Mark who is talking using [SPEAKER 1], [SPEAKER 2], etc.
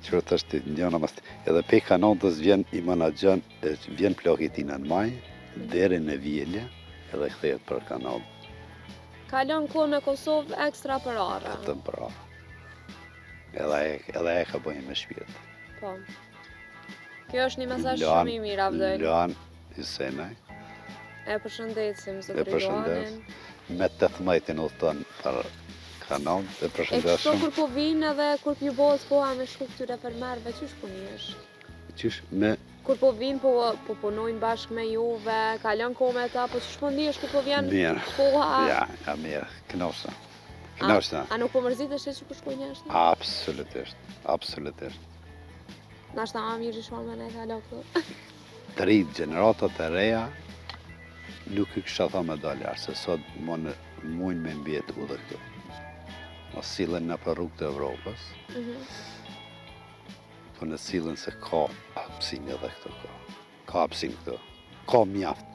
[SPEAKER 1] që është njëna mas. Edhe pe kanotës vjen i menaxhon, vjen ploki tina në maj, deri në Vjelje, edhe kthehet për kanotë.
[SPEAKER 2] Kalon kohë me Kosovë ekstra për arë.
[SPEAKER 1] Vetëm për arë. Edhe e ka bëjnë me shpirt.
[SPEAKER 2] Po. Kjo është një mesazh shumë i mirë, Avdel.
[SPEAKER 1] Luan Hysenaj.
[SPEAKER 2] E përshëndesim zotëri Luanin.
[SPEAKER 1] Me 18 udhton për kanal, e përshëndesim.
[SPEAKER 2] E kështu kur po vinë edhe kur ju bëhet koha me shku këtyre fermerëve, çish po njesh?
[SPEAKER 1] Qysh me
[SPEAKER 2] Kur po vinë po punojnë bashkë me juve, kalon kohë me ta, po çish po njesh kur po vjen koha?
[SPEAKER 1] Ja, mirë, kënaqsa. Kënaqsa.
[SPEAKER 2] A nuk po mërzitesh që po shkoj jashtë?
[SPEAKER 1] Absolutisht.
[SPEAKER 2] Nashta ma mirë i shon me ne kalo këtu.
[SPEAKER 1] Të rritë gjeneratat e reja, nuk i kësha tha me dalë se sot mujnë me mbjetë u dhe këtu. Mos sillen në për rrugë të Evropës, po në sillen se ka hapësin edhe këtu. Ka hapësin këtu. Ka mjaft.